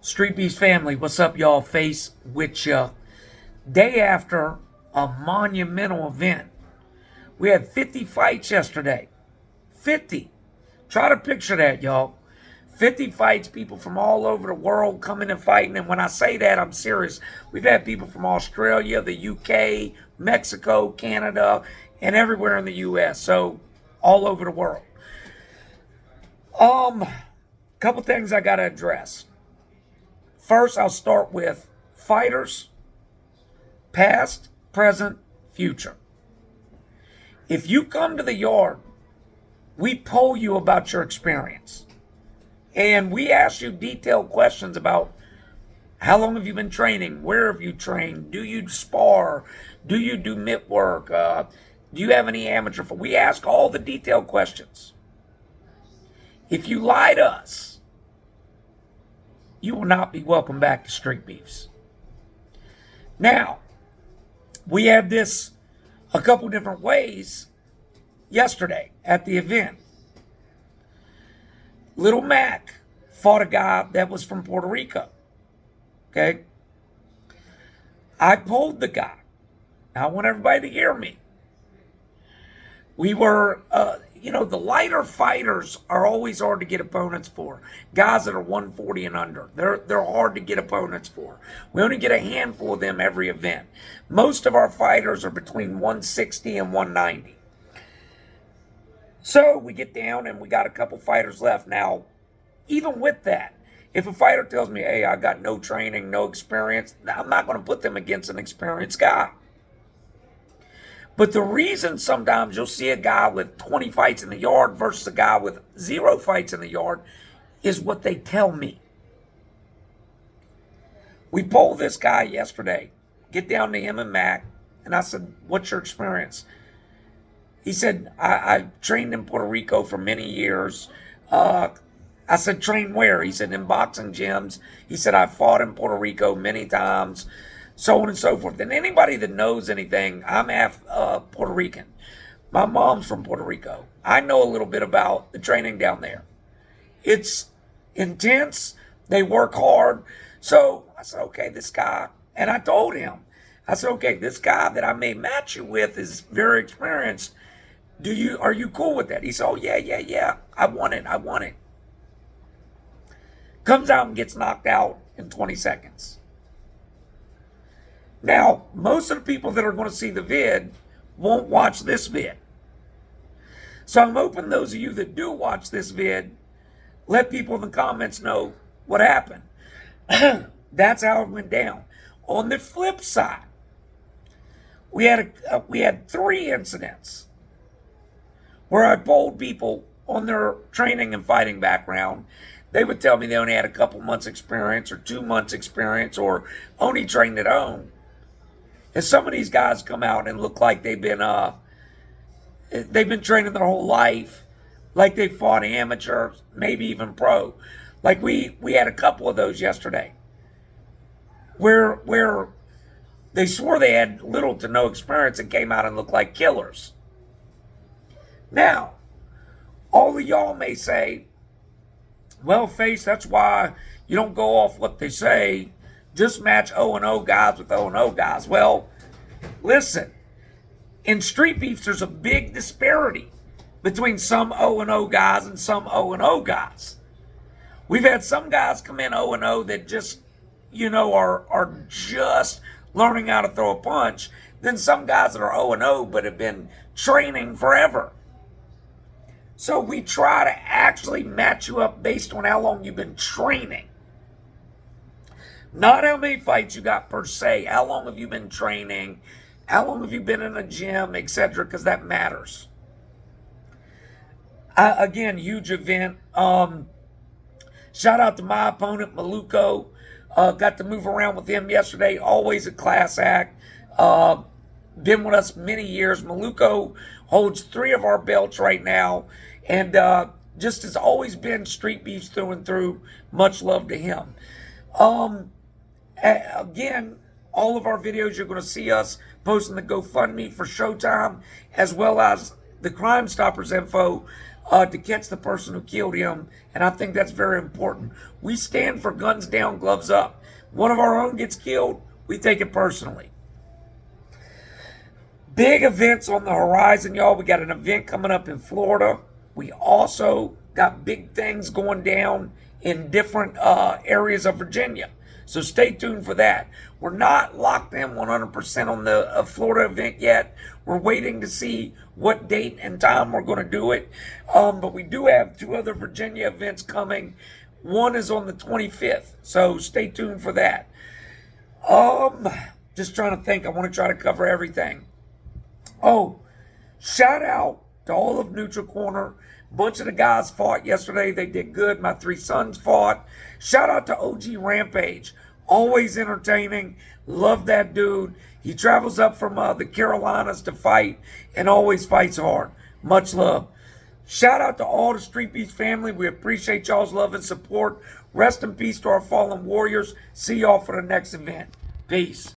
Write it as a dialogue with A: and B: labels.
A: Streetbeefs family, what's up, y'all? Face with ya. Day after a monumental event. We had 50 fights yesterday. 50. Try to picture that, y'all. 50 fights, people from all over the world coming and fighting. And when I say that, I'm serious. We've had people from Australia, the UK, Mexico, Canada, and everywhere in the US. So all over the world. Couple things I got to address. First, I'll start with fighters, past, present, future. If you come to the yard, we poll you about your experience. And we ask you detailed questions about how long have you been training? Where have you trained? Do you spar? Do you do mitt work? Do you have any amateur? We ask all the detailed questions. If you lie to us, you will not be welcome back to Streetbeefs. Now, we had this a couple different ways yesterday at the event. Little Mac fought a guy that was from Puerto Rico. Okay? I pulled the guy. Now, I want everybody to hear me. We were, the lighter fighters are always hard to get opponents for. Guys that are 140 and under, they're hard to get opponents for. We only get a handful of them every event. Most of our fighters are between 160 and 190. So we get down and we got a couple fighters left. Now, even with that, if a fighter tells me, hey, I got no training, no experience, I'm not going to put them against an experienced guy. But the reason sometimes you'll see a guy with 20 fights in the yard versus a guy with 0 fights in the yard is what they tell me. We polled this guy yesterday, get down to him and Mac, and I said, what's your experience? He said, I trained in Puerto Rico for many years. I said, train where? He said, in boxing gyms. He said, I fought in Puerto Rico many times. So on and so forth. And anybody that knows anything, I'm half Puerto Rican. My mom's from Puerto Rico. I know a little bit about the training down there. It's intense. They work hard. So I said, okay, this guy, and I told him, I said, okay, this guy that I may match you with is very experienced. Are you cool with that? He said, oh, yeah. I want it. Comes out and gets knocked out in 20 seconds. Now, most of the people that are going to see the vid won't watch this vid. So I'm hoping those of you that do watch this vid, let people in the comments know what happened. That's how it went down. On the flip side, we had 3 incidents where I polled people on their training and fighting background. They would tell me they only had a couple months experience or 2 months experience or only trained at home. And some of these guys come out and look like they've been training their whole life, like they fought amateur, maybe even pro. Like we had a couple of those yesterday, where they swore they had little to no experience and came out and looked like killers. Now, all of y'all may say, well, Face, that's why you don't go off what they say. Just match 0-0 guys with 0-0 guys. Well, listen, in Streetbeefs, there's a big disparity between some 0-0 guys and some 0-0 guys. We've had some guys come in 0-0 that just, are just learning how to throw a punch. Then some guys that are 0-0 but have been training forever. So we try to actually match you up based on how long you've been training. Not how many fights you got per se. How long have you been training? How long have you been in a gym, etc.? Because that matters. Again, huge event. Shout out to my opponent, Maluko. Got to move around with him yesterday. Always a class act. Been with us many years. Maluko holds 3 of our belts right now. And just has always been Streetbeefs through and through. Much love to him. Again, all of our videos, you're going to see us posting the GoFundMe for Showtime, as well as the Crime Stoppers info to catch the person who killed him, and I think that's very important. We stand for guns down, gloves up. One of our own gets killed, we take it personally. Big events on the horizon, y'all. We got an event coming up in Florida. We also got big things going down in different areas of Virginia. So stay tuned for that. We're not locked in 100% on the Florida event yet. We're waiting to see what date and time we're going to do it. But we do have 2 other Virginia events coming. One is on the 25th. So stay tuned for that. Just trying to think. I want to try to cover everything. Oh, shout out to all of Neutral Corner. A bunch of the guys fought yesterday. They did good. My 3 sons fought. Shout out to OG Rampage. Always entertaining. Love that dude. He travels up from the Carolinas to fight and always fights hard. Much love. Shout out to all the Streetbeefs family. We appreciate y'all's love and support. Rest in peace to our fallen warriors. See y'all for the next event. Peace.